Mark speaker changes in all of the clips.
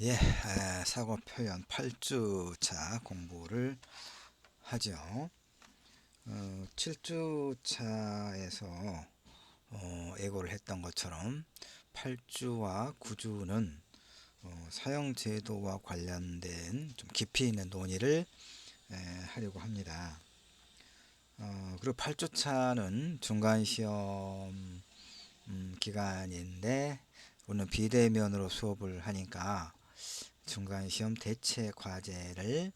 Speaker 1: 예, 사고 표현 8주차 공부를 하죠. 7주차에서 예고를 했던 것처럼 8주와 9주는 사용 제도와 관련된 좀 깊이 있는 논의를 하려고 합니다. 그리고 8주차는 중간 시험 기간인데 우리는 비대면으로 수업을 하니까 중간 시험 대체 과제를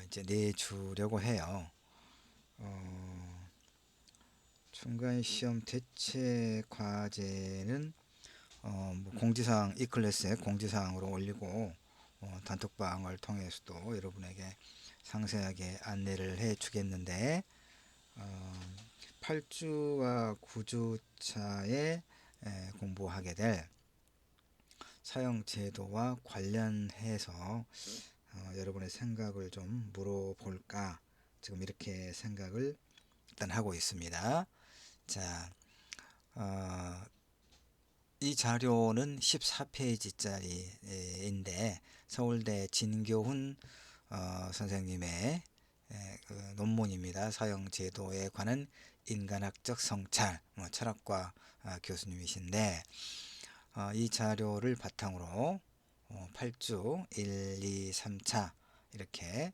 Speaker 1: 이제 내주려고 해요. 중간 시험 대체 과제는 뭐 공지사항 이 클래스에 공지사항으로 올리고 단톡방을 통해서도 여러분에게 상세하게 안내를 해 주겠는데 8주와 9주 차에 공부하게 될 사용 제도와 관련해서 여러분의 생각을 좀 물어볼까 지금 이렇게 생각을 일단 하고 있습니다. 자, 어, 이 자료는 14페이지짜리인데 서울대 진교훈 선생님의 그 논문입니다. 사용제도에 관한 인간학적 성찰, 철학과 교수님이신데 이 자료를 바탕으로 8주 1, 2, 3차 이렇게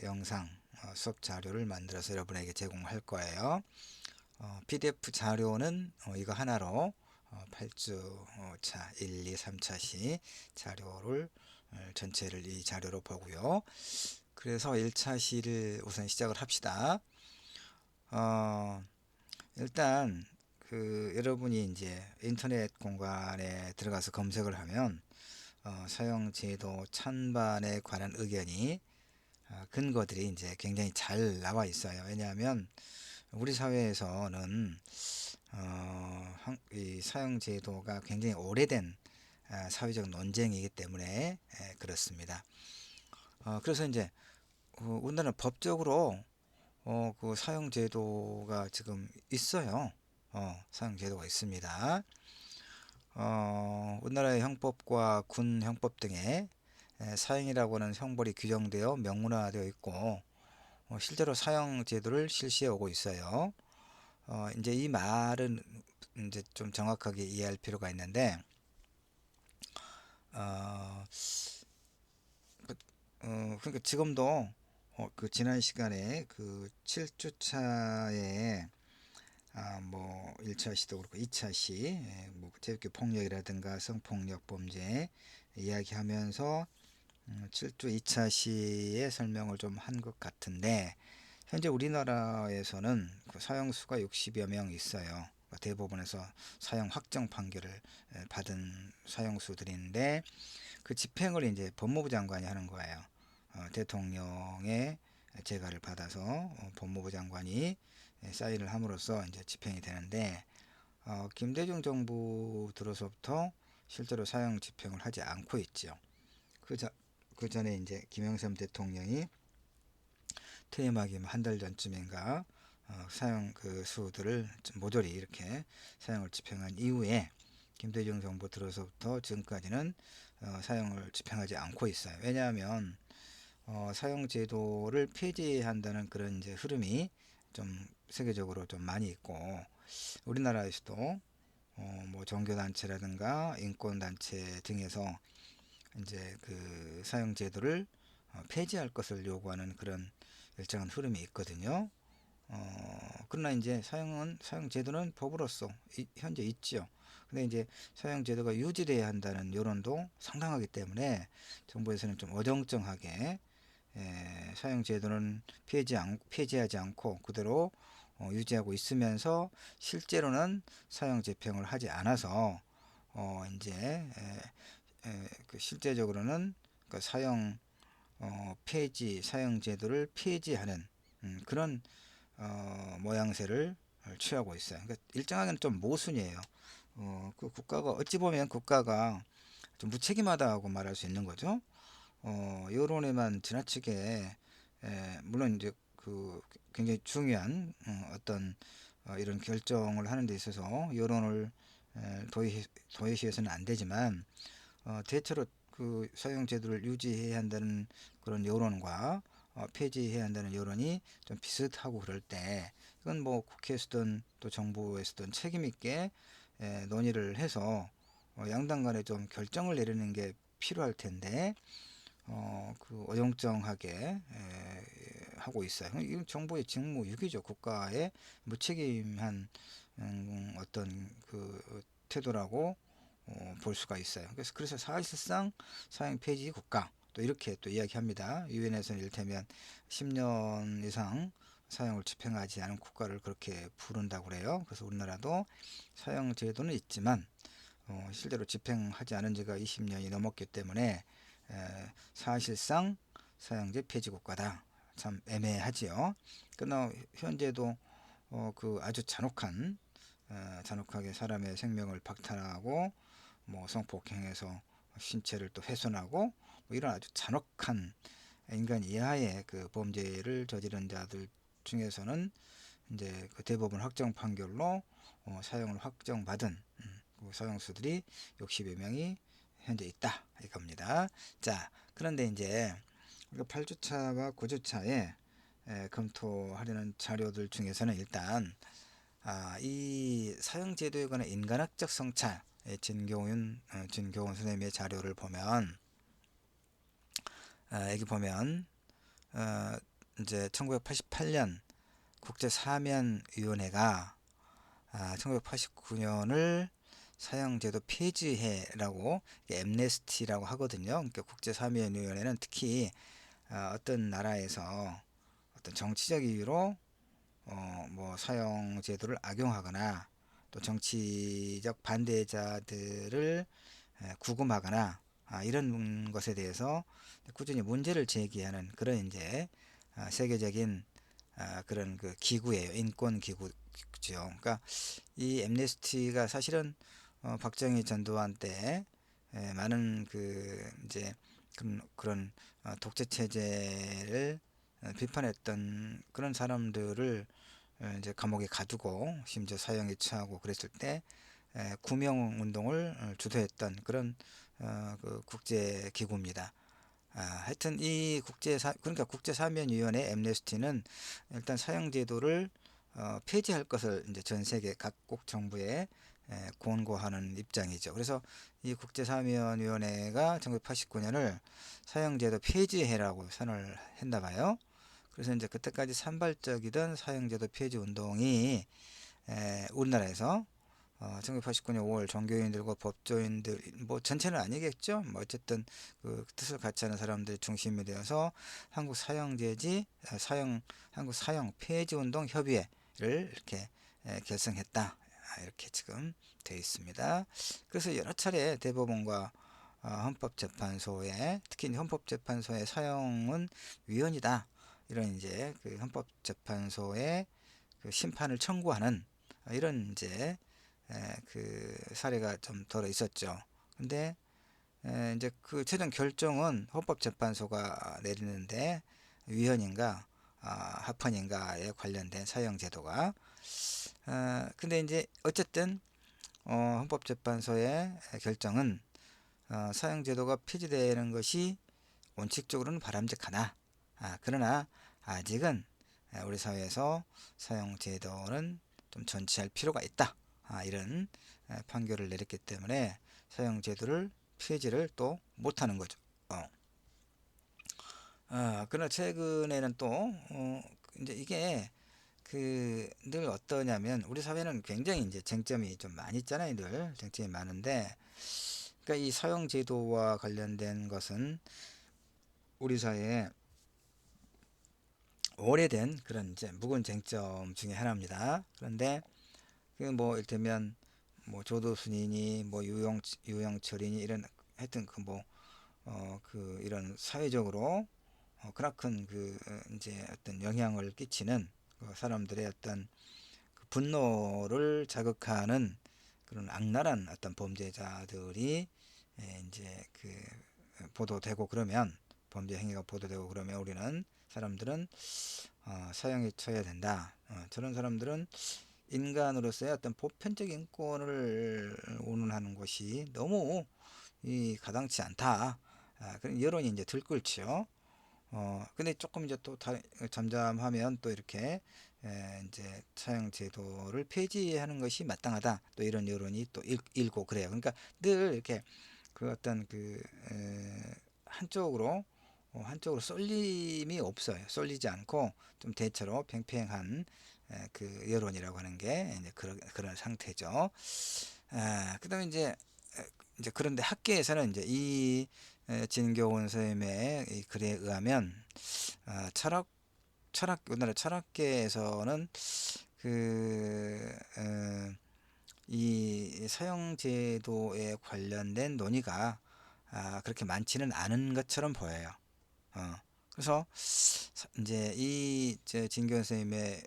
Speaker 1: 영상 수업 자료를 만들어서 여러분에게 제공할 거예요. PDF 자료는 이거 하나로 8주 차 1, 2, 3차시 자료를 전체를 이 자료로 보고요. 그래서 1차시를 우선 시작을 합시다. 일단 여러분이 이제 인터넷 공간에 들어가서 검색을 하면 사용제도 찬반에 관한 의견이 근거들이 이제 굉장히 잘 나와 있어요. 왜냐하면 우리 사회에서는 이 사용제도가 굉장히 오래된 사회적 논쟁이기 때문에 그렇습니다. 그래서 이제 우리나라는 법적으로 그 사용제도가 지금 있어요. 사용제도가 있습니다. 우리나라의 형법과 군 형법 등에 사형이라고 하는 형벌이 규정되어 명문화되어 있고 실제로 사형 제도를 실시해 오고 있어요. 이제 이 말은 이제 좀 정확하게 이해할 필요가 있는데 어, 그러니까 지금도 그 지난 시간에 그 7주차에 뭐 1차 시도 그렇고 2차 시 뭐 제교 폭력이라든가 성폭력 범죄 이야기하면서 7주 2차 시의 설명을 좀 한 것 같은데 현재 우리나라에서는 그 사형수가 60여 명 있어요. 그러니까 대법원에서 사형 확정 판결을 받은 사형수들인데 그 집행을 이제 법무부 장관이 하는 거예요. 대통령의 재가를 받아서 법무부 장관이 사인을 함으로써 이제 집행이 되는데 김대중 정부 들어서부터 실제로 사형 집행을 하지 않고 있죠. 그 전에 이제 김영삼 대통령이 퇴임하기 한 달 전쯤인가 사형 그 수들을 모조리 이렇게 사형을 집행한 이후에 김대중 정부 들어서부터 지금까지는 사형을 집행하지 않고 있어요. 왜냐하면 사형 제도를 폐지한다는 그런 이제 흐름이 좀 세계적으로 좀 많이 있고 우리나라에서도 뭐 종교단체라든가 인권단체 등에서 이제 그 사형 제도를 폐지할 것을 요구하는 그런 일정한 흐름이 있거든요. 그러나 이제 사형 제도는 법으로서 현재 있지요. 근데 이제 사형 제도가 유지돼야 한다는 여론도 상당하기 때문에 정부에서는 좀 어정쩡하게 사형 제도는 폐지하지 않고 그대로 유지하고 있으면서 실제로는 사형 집행을 하지 않아서 이제 그 실제적으로는 그 사형 폐지 사형 제도를 폐지하는 그런 모양새를 취하고 있어요. 그러니까 일정하게는 좀 모순이에요. 그 국가가 어찌 보면 국가가 좀 무책임하다고 말할 수 있는 거죠. 여론에만 지나치게 물론 이제 그 굉장히 중요한 어떤 이런 결정을 하는 데 있어서 여론을 도외시해서는 안 되지만 대체로 그 사형 제도를 유지해야 한다는 그런 여론과 폐지해야 한다는 여론이 좀 비슷하고 그럴 때 이건 뭐 국회에서든 또 정부에서든 책임 있게 논의를 해서 양당 간에 좀 결정을 내리는 게 필요할 텐데 그 어정쩡하게 하고 있어요. 이건 정부의 직무유기죠. 국가의 무책임한 어떤 그 태도라고 볼 수가 있어요. 그래서 사실상 사형 폐지 국가 또 이렇게 또 이야기합니다. 유엔에서는 이를테면 10년 이상 사형을 집행하지 않은 국가를 그렇게 부른다고 그래요. 그래서 우리나라도 사형 제도는 있지만 실제로 집행하지 않은 지가 20년이 넘었기 때문에 사실상 사형제 폐지 국가다. 참 애매하지요. 그러나 현재도 그 아주 잔혹하게 사람의 생명을 박탈하고 뭐 성폭행해서 신체를 또 훼손하고 뭐 이런 아주 잔혹한 인간 이하의 그 범죄를 저지른 자들 중에서는 이제 그 대법원 확정 판결로 사형을 확정받은 그 사형수들이 60여 명이 현재 있다 이겁니다. 자, 그런데 이제 8주차와 9주차에 검토하려는 자료들 중에서는 일단 이 사형제도에 관한 인간학적 성찰 진교훈 선생님의 자료를 보면 여기 보면 이제 1988년 국제사면위원회가 1989년을 사형제도 폐지해라고 엠네스티라고 하거든요. 그러니까 국제사면위원회는 특히 어떤 나라에서 어떤 정치적 이유로 뭐 사형제도를 악용하거나 또 정치적 반대자들을 구금하거나 이런 것에 대해서 꾸준히 문제를 제기하는 그런 이제 세계적인 그런 그 기구예요. 인권 기구죠. 그러니까 이 엠네스티가 사실은 박정희 전두환 때 많은 그 이제 그런 독재 체제를 비판했던 그런 사람들을 이제 감옥에 가두고 심지어 사형에 처하고 그랬을 때 구명 운동을 주도했던 그런 그 국제 기구입니다. 하여튼 이 그러니까 국제사면위원회 엠네스티는 일단 사형제도를 폐지할 것을 이제 전 세계 각국 정부에 권고하는 입장이죠. 그래서 이 국제사면위원회가 1989년을 사형제도 폐지해라고 선언을 했나 봐요. 그래서 이제 그때까지 산발적이던 사형제도 폐지 운동이 우리나라에서 1989년 5월 종교인들과 법조인들 뭐 전체는 아니겠죠. 뭐 어쨌든 그 뜻을 같이 하는 사람들이 중심이 되어서 한국 사형제지 한국 사형 폐지 운동 협의회를 이렇게 결성했다. 이렇게 지금 되어 있습니다. 그래서 여러 차례 대법원과 헌법재판소에 특히 헌법재판소의 사형은 위헌이다. 이런 이제 그 헌법재판소의 그 심판을 청구하는 이런 이제 그 사례가 좀 덜어 있었죠. 근데 이제 그 최종 결정은 헌법재판소가 내리는데 위헌인가 합헌인가에 관련된 사형 제도가 근데 이제 어쨌든 헌법재판소의 결정은 사형 제도가 폐지되는 것이 원칙적으로는 바람직하다. 그러나 아직은 우리 사회에서 사형 제도는 좀 전치할 필요가 있다. 이런 판결을 내렸기 때문에 사형 제도를 폐지를 또 못하는 거죠. 그러나 최근에는 또 이제 이게 그 늘 어떠냐면 우리 사회는 굉장히 이제 쟁점이 좀 많이 있잖아요. 늘 쟁점이 많은데 그러니까 이 사형 제도와 관련된 것은 우리 사회에 오래된 그런 이제 묵은 쟁점 중에 하나입니다. 그런데 그 뭐 이를테면 뭐 조도순이니 뭐 유영철이니 이런 하여튼 그 뭐 그 이런 사회적으로 크나큰 그 이제 어떤 영향을 끼치는 그 사람들의 어떤 그 분노를 자극하는 그런 악랄한 어떤 범죄자들이 이제 그 보도되고 그러면 범죄 행위가 보도되고 그러면 우리는 사람들은 사형에 처해야 된다. 저런 사람들은 인간으로서의 어떤 보편적 인권을 운운하는 것이 너무 이 가당치 않다. 그런 여론이 이제 들끓지요. 근데 조금 이제 또 잠잠하면 또 이렇게 이제 사형 제도를 폐지하는 것이 마땅하다. 또 이런 여론이 또 일고 그래요. 그러니까 늘 이렇게 그 어떤 한쪽으로 한쪽으로 쏠림이 없어요. 쏠리지 않고 좀 대체로 팽팽한 그 여론이라고 하는 게 이제 그런 상태죠. 그다음에 이제 그런데 학계에서는 이제 이 진교원 선생님의 이 글에 의하면 우리나라 철학계에서는 그 이 사형제도에 관련된 논의가 그렇게 많지는 않은 것처럼 보여요. 그래서 이제 진교원 선생님의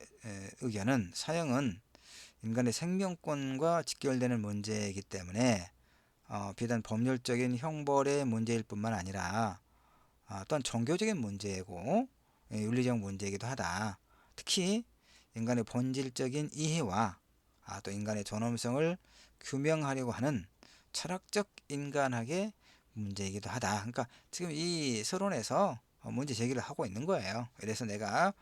Speaker 1: 의견은 사형은 인간의 생명권과 직결되는 문제이기 때문에 비단 법률적인 형벌의 문제일 뿐만 아니라 또한 종교적인 문제이고 윤리적 문제이기도 하다. 특히 인간의 본질적인 이해와 또 인간의 존엄성을 규명하려고 하는 철학적 인간학의 문제이기도 하다. 그러니까 지금 이 서론에서 문제 제기를 하고 있는 거예요. 그래서 내가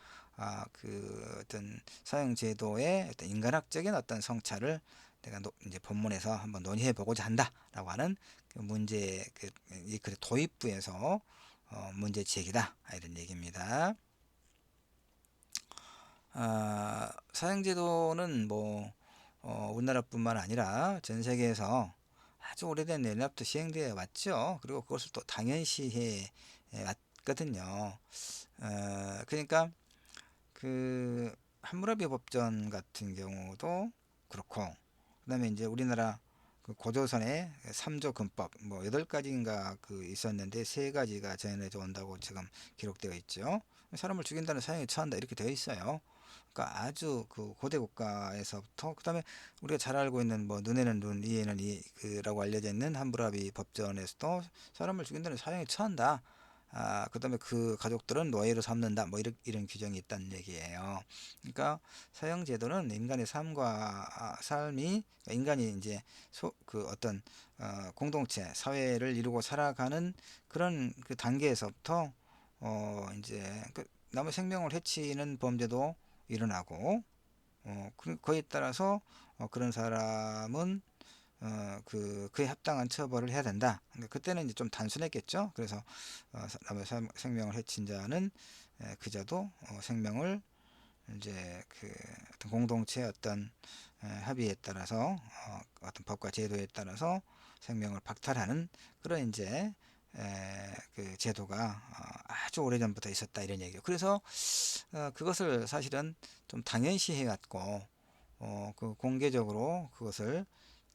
Speaker 1: 그 어떤 사형제도의 어떤 인간학적인 어떤 성찰을 내가 이제 본문에서 한번 논의해 보고자 한다라고 하는 그 문제 이 글의 도입부에서 문제 제기다 이런 얘기입니다. 사형제도는 뭐 우리나라뿐만 아니라 전 세계에서 아주 오래된 옛날부터 시행되어 왔죠. 그리고 그것을 또 당연시해 왔거든요. 그러니까 그 함무라비 법전 같은 경우도 그렇고, 그다음에 이제 우리나라 그 고조선의 3조 근법 뭐 8가지인가 그 있었는데 3가지가 전해져 온다고 지금 기록되어 있죠. 사람을 죽인다는 사형에 처한다 이렇게 되어 있어요. 그러니까 아주 그 고대 국가에서부터, 그다음에 우리가 잘 알고 있는 뭐 눈에는 눈, 이에는 이 그라고 알려져 있는 함무라비 법전에서도 사람을 죽인다는 사형에 처한다. 그다음에 그 가족들은 노예로 삼는다. 뭐 이런 규정이 있다는 얘기예요. 그러니까 사형 제도는 인간의 삶이 인간이 이제 그 어떤 공동체, 사회를 이루고 살아가는 그런 그 단계에서부터 이제 남의 생명을 해치는 범죄도 일어나고 그에 따라서 그런 사람은 그에 합당한 처벌을 해야 된다. 그러니까 그때는 이제 좀 단순했겠죠. 그래서 남의 생명을 해친 자는 그자도 생명을 이제 그 어떤 공동체의 어떤 합의에 따라서 어떤 법과 제도에 따라서 생명을 박탈하는 그런 이제 그 제도가 아주 오래전부터 있었다 이런 얘기예요. 그래서 그것을 사실은 좀 당연시해 왔고 그 공개적으로 그것을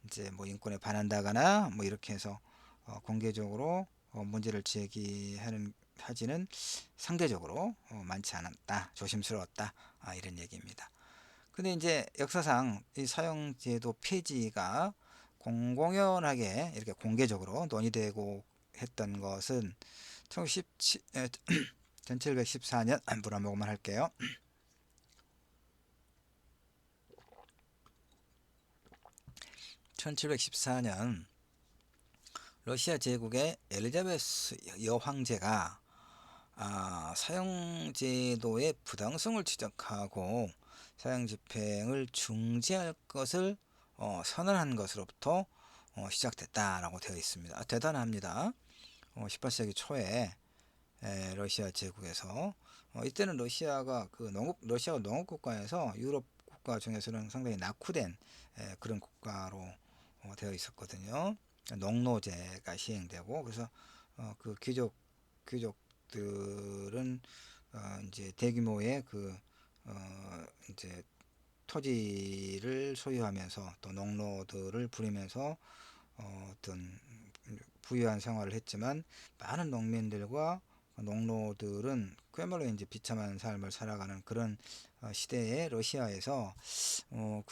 Speaker 1: 이제 뭐 인권에 반한다거나 뭐 이렇게 해서 공개적으로 문제를 제기하는 하지는 상대적으로 많지 않았다, 조심스러웠다 이런 얘기입니다. 근데 이제 역사상 이 사형제도 폐지가 공공연하게 이렇게 공개적으로 논의되고 했던 것은 1714년 물 한 모금만 할게요. 1714년 러시아 제국의 엘리자베스 여황제가 사형제도의 부당성을 지적하고 사형 집행을 중지할 것을 선언한 것으로부터 시작됐다라고 되어 있습니다. 대단합니다. 18세기 초에 러시아 제국에서 이때는 러시아가 농업 국가에서 유럽 국가 중에서는 상당히 낙후된 그런 국가로 되어 있었거든요. 농노제가 시행되고 그래서 그 귀족들은 이제 대규모의 이제 토지를 소유하면서 또 농노들을 부리면서 어떤 부유한 생활을 했지만 많은 농민들과 농노들은 그야말로 이제 비참한 삶을 살아가는 그런 시대의 러시아에서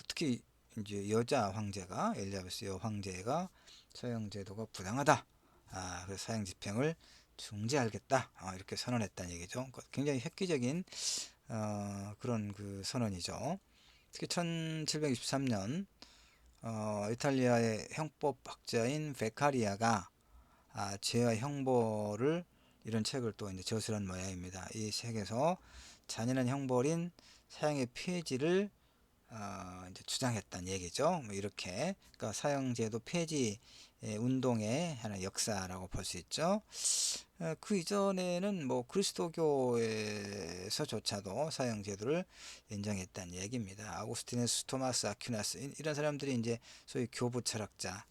Speaker 1: 특히 이제 여자 황제가 엘리자베스 여황제가 사형 제도가 부당하다. 그래서 사형 집행을 중지하겠다. 이렇게 선언했다는 얘기죠. 굉장히 획기적인 그런 그 선언이죠. 특히 1723년 이탈리아의 형법학자인 베카리아가 죄와 형벌을 이런 책을 또 이제 저술한 모양입니다. 이 책에서 잔인한 형벌인 사형의 폐지를 이제 주장했다는 얘기죠. 뭐 이렇게 그러니까 사형제도 폐지 운동의 하나의 역사라고 볼 수 있죠. 그 이전에는 뭐 그리스도교에서조차도 사형제도를 인정했다는 얘기입니다. 아우구스티누스, 토마스 아퀴나스 이런 사람들이 이제 소위 교부 철학자,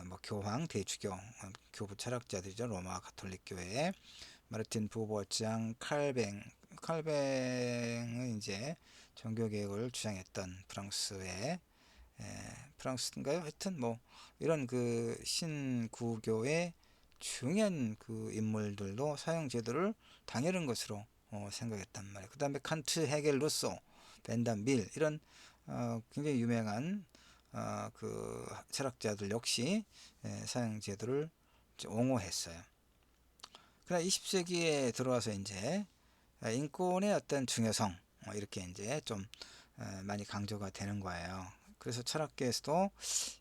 Speaker 1: 뭐 교황, 대주교, 교부 철학자들이죠. 로마 가톨릭 교회. 마르틴 부버장, 칼뱅은 이제 종교개혁을 주장했던 프랑스인가요? 하여튼 뭐 이런 그 신구교의 중요한 그 인물들도 사형 제도를 당연한 것으로 생각했단 말이에요. 그 다음에 칸트, 헤겔, 루소, 벤담, 밀 이런 굉장히 유명한 그 철학자들 역시 사형 제도를 옹호했어요. 그러나 20세기에 들어와서 이제 인권의 어떤 중요성 이렇게 이제 좀 많이 강조가 되는 거예요. 그래서 철학계에서도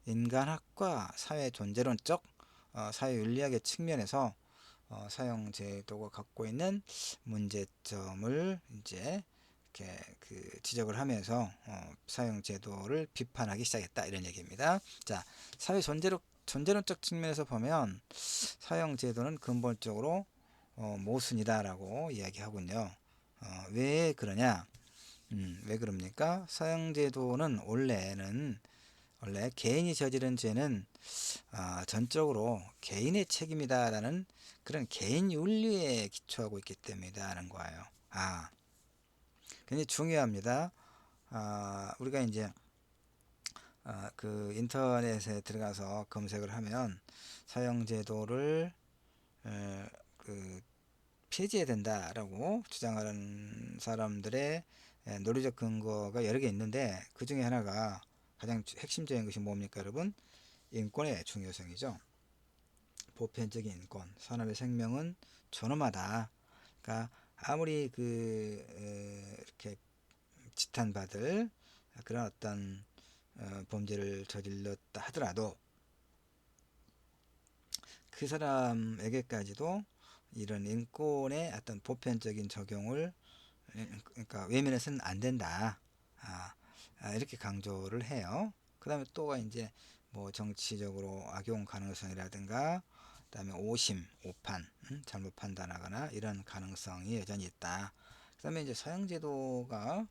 Speaker 1: 인간학과 사회 존재론적 사회 윤리학의 측면에서 사형제도가 갖고 있는 문제점을 이제 이렇게 지적을 하면서 사형제도를 비판하기 시작했다 이런 얘기입니다. 자, 사회 존재론적 측면에서 보면 사형제도는 근본적으로 모순이다라고 이야기하군요. 왜 그러냐? 왜 그럽니까? 사형제도는 원래 개인이 저지른 죄는 전적으로 개인의 책임이다라는 그런 개인 윤리에 기초하고 있기 때문이라는 거예요. 굉장히 중요합니다. 우리가 이제 그 인터넷에 들어가서 검색을 하면 사형제도를 그 폐지해야 된다라고 주장하는 사람들의 논리적 근거가 여러 개 있는데 그 중에 하나가 가장 핵심적인 것이 뭡니까 여러분? 인권의 중요성이죠. 보편적인 인권, 사람의 생명은 존엄하다. 그러니까 아무리 이렇게 지탄받을 그런 어떤 범죄를 저질렀다 하더라도 그 사람에게까지도 이런 인권의 어떤 보편적인 적용을 그러니까 외면해서는 안 된다. 이렇게 강조를 해요. 그 다음에 또가 이제 뭐 정치적으로 악용 가능성이라든가 그다음에 오판, 잘못 판단하거나 이런 가능성이 여전히 있다. 그다음에 이제 사형제도가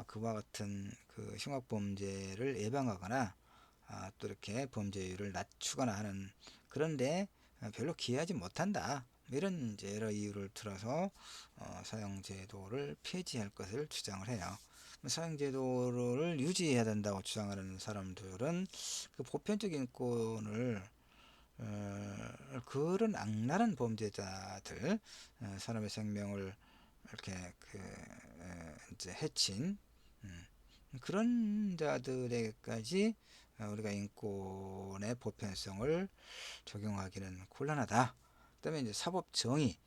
Speaker 1: 그와 같은 그 흉악범죄를 예방하거나 또 이렇게 범죄율을 낮추거나 하는 그런데 별로 기여하지 못한다. 이런 이제 여러 이유를 들어서 사형제도를 폐지할 것을 주장을 해요. 사형제도를 유지해야 된다고 주장하는 사람들은 그 보편적인 인권을 그런 악랄한 범죄자들, 사람의 생명을 이렇게 이제 해친 그런 자들에게까지 우리가 인권의 보편성을 적용하기는 곤란하다. 그다음에 이제 사법 정의,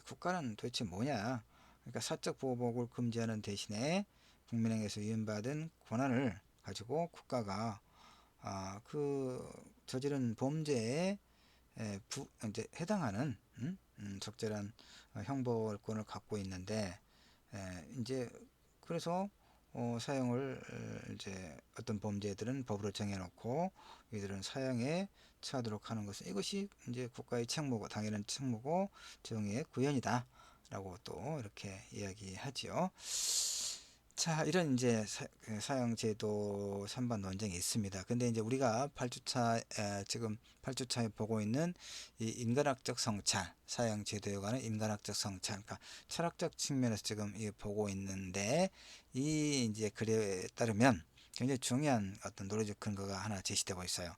Speaker 1: 국가는 도대체 뭐냐? 그러니까 사적 보복을 금지하는 대신에 국민에게서 위임받은 권한을 가지고 국가가 그 저지른 범죄에 이제 해당하는 적절한 형벌권을 갖고 있는데 이제 그래서 사형을 이제 어떤 범죄들은 법으로 정해놓고 이들은 사형에 처하도록 하는 것은 이것이 이제 국가의 책무고 당연한 책무고 정의의 구현이다라고 또 이렇게 이야기하지요. 자, 이런 이제 사형제도 선반 논쟁이 있습니다. 근데 이제 우리가 8주차, 지금 8주차에 보고 있는 이 인간학적 성찰, 사형제도에 관한 인간학적 성찰, 그러니까 철학적 측면에서 지금 보고 있는데, 이 이제 글에 따르면 굉장히 중요한 어떤 논리적 근거가 하나 제시되고 있어요.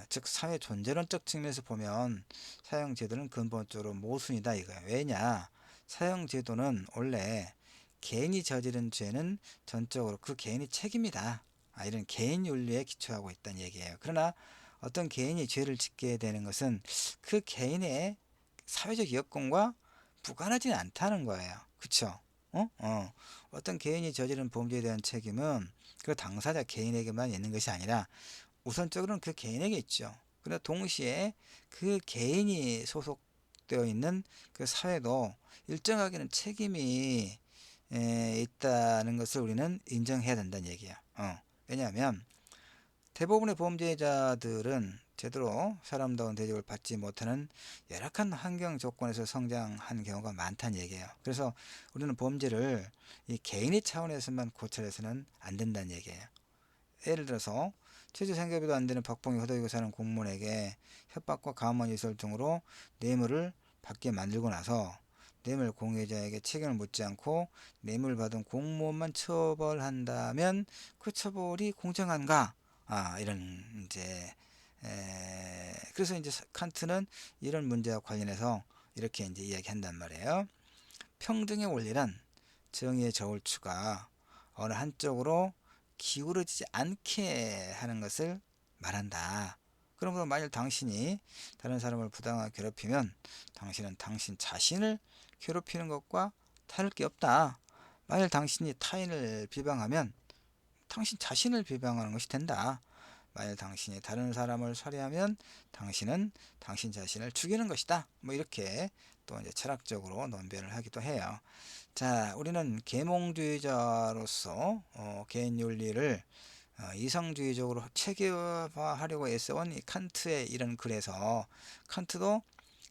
Speaker 1: 즉, 사회 존재론적 측면에서 보면 사형제도는 근본적으로 모순이다 이거예요. 왜냐? 사형제도는 원래 개인이 저지른 죄는 전적으로 그 개인이 책임이다. 이런 개인 윤리에 기초하고 있다는 얘기예요. 그러나 어떤 개인이 죄를 짓게 되는 것은 그 개인의 사회적 여건과 무관하지는 않다는 거예요. 그쵸? 어떤 개인이 저지른 범죄에 대한 책임은 그 당사자 개인에게만 있는 것이 아니라 우선적으로는 그 개인에게 있죠. 그러나 동시에 그 개인이 소속되어 있는 그 사회도 일정하게는 책임이 있다는 것을 우리는 인정해야 된다는 얘기야. 왜냐하면 대부분의 범죄자들은 제대로 사람다운 대접을 받지 못하는 열악한 환경 조건에서 성장한 경우가 많다는 얘기예요. 그래서 우리는 범죄를 이 개인의 차원에서만 고찰해서는 안 된다는 얘기예요. 예를 들어서 최저 생계비도 안 되는 박봉이 허덕이고 사는 공무원에게 협박과 가혹한 유설 등으로 뇌물을 받게 만들고 나서 뇌물 공여자에게 책임을 묻지 않고 뇌물 받은 공무원만 처벌한다면 그 처벌이 공정한가? 이런 이제 그래서 이제 칸트는 이런 문제와 관련해서 이렇게 이제 이야기한단 말이에요. 평등의 원리란 정의의 저울추가 어느 한쪽으로 기울어지지 않게 하는 것을 말한다. 그러므로 만일 당신이 다른 사람을 부당하게 괴롭히면 당신은 당신 자신을 괴롭히는 것과 다를 게 없다. 만일 당신이 타인을 비방하면 당신 자신을 비방하는 것이 된다. 만일 당신이 다른 사람을 살해하면 당신은 당신 자신을 죽이는 것이다. 뭐 이렇게 또 이제 철학적으로 논변을 하기도 해요. 자, 우리는 계몽주의자로서 개인 윤리를 이상주의적으로 체계화하려고 애써온 이 칸트의 이런 글에서 칸트도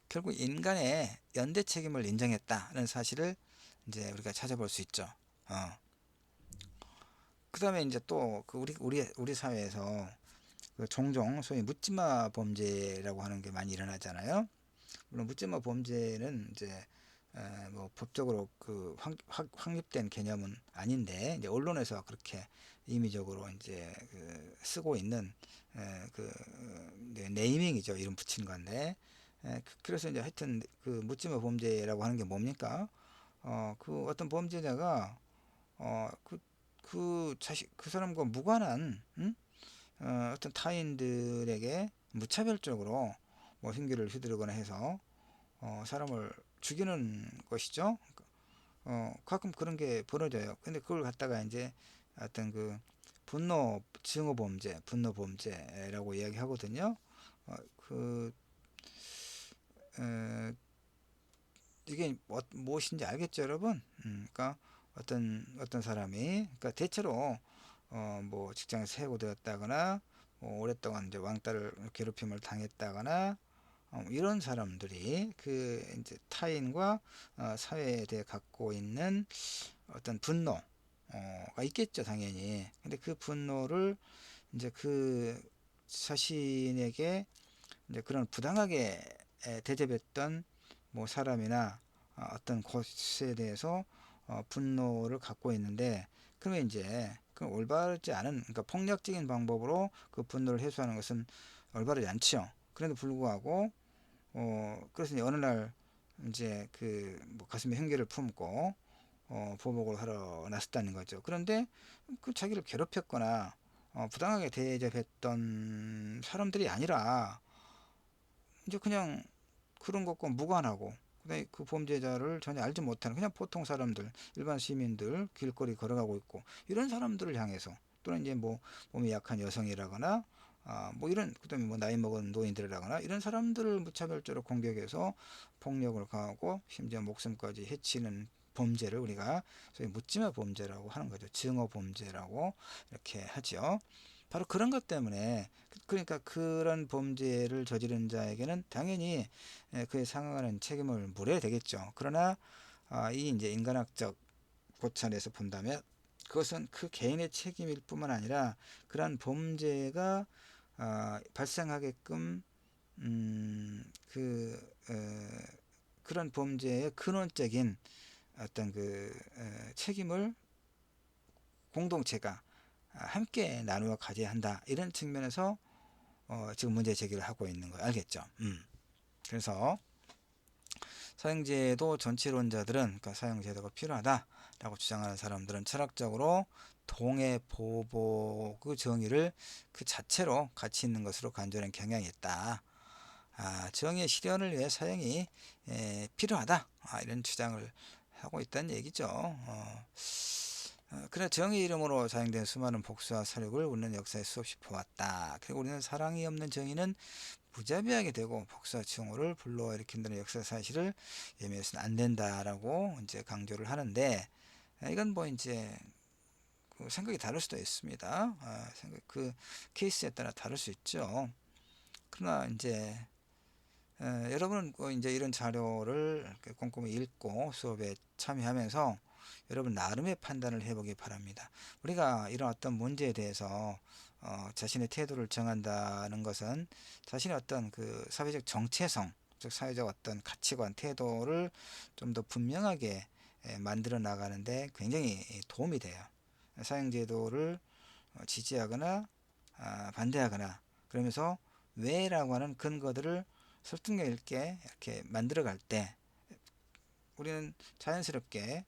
Speaker 1: 결국 인간의 연대 책임을 인정했다는 사실을 이제 우리가 찾아볼 수 있죠. 그 다음에 이제 또 그 우리 사회에서 그 종종 소위 묻지마 범죄라고 하는 게 많이 일어나잖아요. 물론 묻지마 범죄는 이제 뭐 법적으로 그 확립된 개념은 아닌데 이제 언론에서 그렇게 임의적으로 이제 그 쓰고 있는 그 네이밍이죠. 이름 붙인 건데 그래서 이제 하여튼 그 묻지마 범죄라고 하는 게 뭡니까? 그 어떤 범죄자가 그 사람과 무관한 어떤 타인들에게 무차별적으로 뭐 흉기를 휘두르거나 해서 사람을 죽이는 것이죠. 가끔 그런 게 벌어져요. 근데 그걸 갖다가 이제 어떤 그 분노 증오 범죄, 분노 범죄라고 이야기하거든요. 그 이게 무엇인지 알겠죠, 여러분? 그러니까 어떤 사람이, 그러니까 대체로 뭐 직장에서 해고되었다거나 오랫동안 이제 왕따를 괴롭힘을 당했다거나 이런 사람들이 그 이제 타인과 사회에 대해 갖고 있는 어떤 분노가 있겠죠, 당연히. 근데 그 분노를 이제 그 자신에게 이제 그런 부당하게 대접했던 뭐 사람이나 어떤 곳에 대해서 분노를 갖고 있는데 그러면 이제 그 올바르지 않은, 그러니까 폭력적인 방법으로 그 분노를 해소하는 것은 올바르지 않지요. 그래도 불구하고 그래서 이제 어느 날 이제 그 뭐 가슴에 흉기를 품고 보복을 하러 나섰다는 거죠. 그런데 그 자기를 괴롭혔거나 부당하게 대접했던 사람들이 아니라 이제 그냥 그런 것과 무관하고 그다음에 그 범죄자를 전혀 알지 못하는 그냥 보통 사람들, 일반 시민들 길거리 걸어가고 있고 이런 사람들을 향해서 또는 이제 뭐 몸이 약한 여성이라거나 뭐 이런 그다음에 뭐 나이 먹은 노인들이라거나 이런 사람들을 무차별적으로 공격해서 폭력을 가하고 심지어 목숨까지 해치는 범죄를 우리가 소위 묻지마 범죄라고 하는 거죠. 증오 범죄라고 이렇게 하죠. 바로 그런 것 때문에 그러니까 그런 범죄를 저지른 자에게는 당연히 그에 상응하는 책임을 물어야 되겠죠. 그러나 이 이제 인간학적 고찰에서 본다면 그것은 그 개인의 책임일 뿐만 아니라 그러한 범죄가 발생하게끔 그런 범죄의 근원적인 어떤 그 책임을 공동체가 함께 나누어 가져야 한다. 이런 측면에서 지금 문제 제기를 하고 있는 거 알겠죠? 그래서 사형제도 전체론자들은 그러니까 사형제도가 필요하다라고 주장하는 사람들은 철학적으로 동해 보복의 정의를 그 자체로 가치 있는 것으로 간주하는 경향이 있다. 정의의 실현을 위해 사형이 필요하다. 이런 주장을 하고 있다는 얘기죠. 그러나 정의 이름으로 사용된 수많은 복수와 살육을 우리는 역사에 수없이 보았다. 그리고 우리는 사랑이 없는 정의는 무자비하게 되고 복사충후를 불러일으킨다는 역사 사실을 예매해서는 안 된다라고 이제 강조를 하는데, 이건 뭐 이제 그 생각이 다를 수도 있습니다. 그 케이스에 따라 다를 수 있죠. 그러나 이제 여러분은 이제 이런 자료를 이렇게 꼼꼼히 읽고 수업에 참여하면서 여러분 나름의 판단을 해보기 바랍니다. 우리가 이런 어떤 문제에 대해서 자신의 태도를 정한다는 것은 자신의 어떤 그 사회적 정체성, 즉 사회적 어떤 가치관, 태도를 좀 더 분명하게 만들어 나가는데 굉장히 도움이 돼요. 사형제도를 지지하거나 반대하거나, 그러면서 왜라고 하는 근거들을 설득력 있게 이렇게 만들어 갈 때 우리는 자연스럽게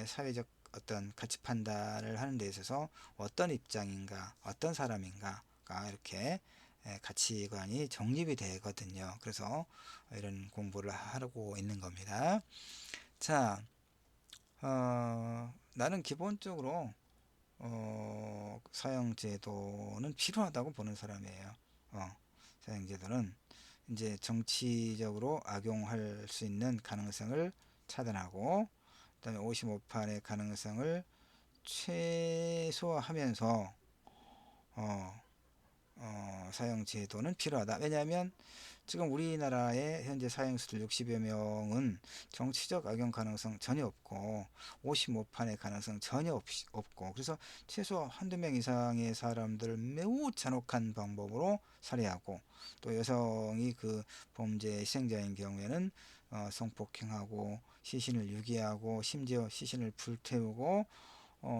Speaker 1: 사회적 어떤 가치 판단을 하는 데 있어서 어떤 입장인가, 어떤 사람인가가 이렇게 가치관이 정립이 되거든요. 그래서 이런 공부를 하고 있는 겁니다. 자, 나는 기본적으로 사형제도는 필요하다고 보는 사람이에요. 사형제도는 이제 정치적으로 악용할 수 있는 가능성을 차단하고, 그다음에 55판의 가능성을 최소화하면서 사형제도는 필요하다. 왜냐하면 지금 우리나라의 현재 사형수들 60여 명은 정치적 악용 가능성 전혀 없고 55판의 가능성 전혀 없고, 그래서 최소 한두 명 이상의 사람들을 매우 잔혹한 방법으로 살해하고, 또 여성이 그 범죄 희생자인 경우에는 성폭행하고 시신을 유기하고 심지어 시신을 불태우고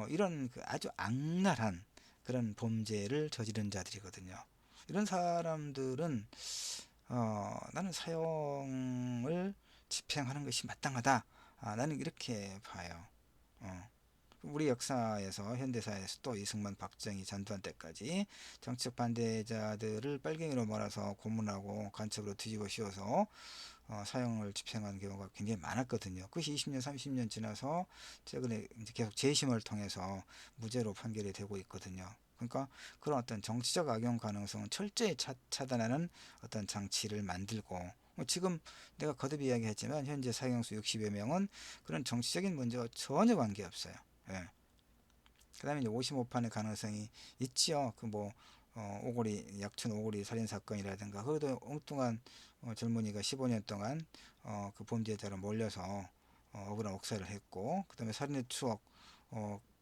Speaker 1: 이런 그 아주 악랄한 그런 범죄를 저지른 자들이거든요. 이런 사람들은 나는 사형을 집행하는 것이 마땅하다. 나는 이렇게 봐요. 우리 역사에서, 현대사에서 또 이승만, 박정희, 전두환 때까지 정책 반대자들을 빨갱이로 몰아서 고문하고 간첩으로 뒤집어 씌워서 사형을 집행한 경우가 굉장히 많았거든요. 그것이 20년, 30년 지나서 최근에 이제 계속 재심을 통해서 무죄로 판결이 되고 있거든요. 그러니까 그런 어떤 정치적 악용 가능성은 철저히 차단하는 어떤 장치를 만들고, 지금 내가 거듭 이야기했지만 현재 사형수 60여 명은 그런 정치적인 문제와 전혀 관계없어요. 예. 그 다음에 이제 55판의 가능성이 있지요. 그 뭐 오고리, 약촌 오고리 살인 사건이라든가, 그것도 엉뚱한 젊은이가 15년 동안 그 범죄자로 몰려서 억울한 옥살이를 했고, 그 다음에 살인의 추억,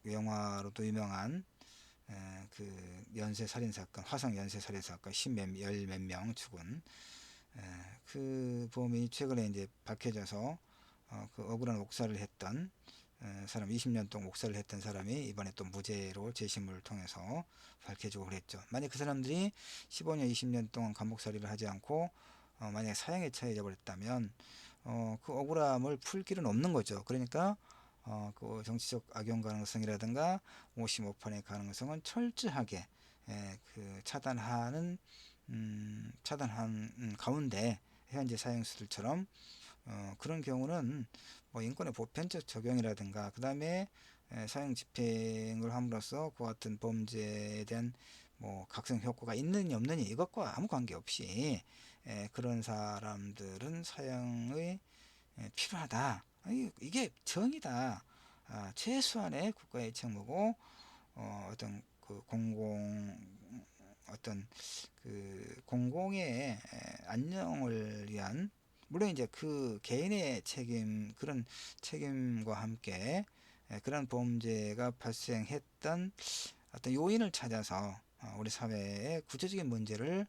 Speaker 1: 영화로도 유명한 그 연쇄 살인 사건, 화성 연쇄 살인 사건, 열 몇 명 죽은 그 범인이 최근에 이제 밝혀져서 그 억울한 옥살이를 했던 사람, 20년 동안 옥살이를 했던 사람이 이번에 또 무죄로 재심을 통해서 밝혀지고 그랬죠. 만약 그 사람들이 15년, 20년 동안 감옥살이를 하지 않고 만약에 사형에 처해져 버렸다면 그 억울함을 풀 길은 없는 거죠. 그러니까 그 정치적 악용 가능성이라든가 55판의 가능성은 철저하게 그 차단한 가운데 현재 사형수들처럼 그런 경우는 뭐 인권의 보편적 적용이라든가, 그 다음에 사형 집행을 함으로써 그 같은 범죄에 대한 뭐 각성 효과가 있느니 없느니 이것과 아무 관계없이 그런 사람들은 사형의 필요하다. 이게 정의다. 최소한의 국가의 책무고 어떤 그 어떤 그 공공의 안녕을 위한, 물론 이제 그 개인의 책임, 그런 책임과 함께 그런 범죄가 발생했던 어떤 요인을 찾아서 우리 사회의 구체적인 문제를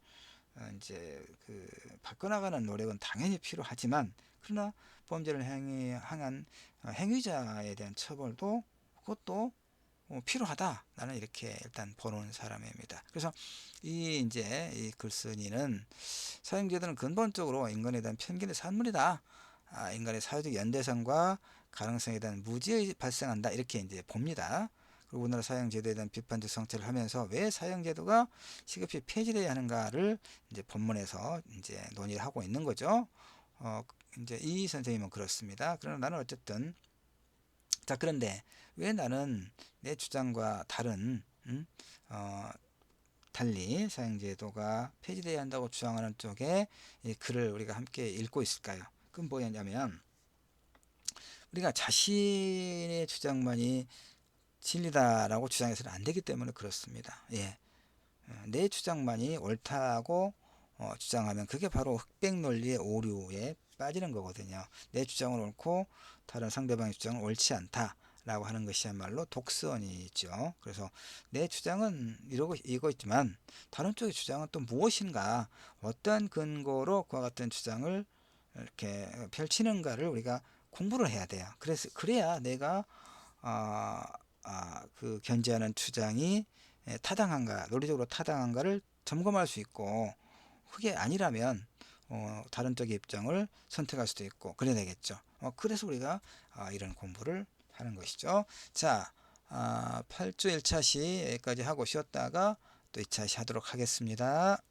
Speaker 1: 이제 그 바꿔나가는 노력은 당연히 필요하지만, 그러나 범죄를 행한 행위자에 대한 처벌도, 그것도 필요하다. 나는 이렇게 일단 보는 사람입니다. 그래서 이제 이 글쓴이는 사형제도는 근본적으로 인간에 대한 편견의 산물이다. 인간의 사회적 연대성과 가능성에 대한 무지에 발생한다. 이렇게 이제 봅니다. 그리고 우리나라 사형제도에 대한 비판적 성찰을 하면서 왜 사형제도가 시급히 폐지돼야 하는가를 이제 본문에서 이제 논의를 하고 있는 거죠. 이제 이 선생님은 그렇습니다. 그러나 나는 어쨌든, 자, 그런데 왜 나는 내 주장과 다른 달리 사형제도가 폐지돼야 한다고 주장하는 쪽에 이 글을 우리가 함께 읽고 있을까요? 그건 뭐냐면 우리가 자신의 주장만이 진리다라고 주장해서는 안 되기 때문에 그렇습니다. 예. 내 주장만이 옳다고 주장하면 그게 바로 흑백 논리의 오류에 빠지는 거거든요. 내 주장은 옳고 다른 상대방의 주장은 옳지 않다라고 하는 것이야말로 독선이죠. 그래서 내 주장은 이거 있지만 다른 쪽의 주장은 또 무엇인가, 어떤 근거로 그와 같은 주장을 이렇게 펼치는가를 우리가 공부를 해야 돼요. 그래야 내가 그 견지하는 주장이 타당한가, 논리적으로 타당한가를 점검할 수 있고, 그게 아니라면 다른 쪽의 입장을 선택할 수도 있고 그래야 되겠죠. 그래서 우리가 이런 공부를 하는 것이죠. 자, 8주 1차 시 여기까지 하고 쉬었다가 또 2차 시 하도록 하겠습니다.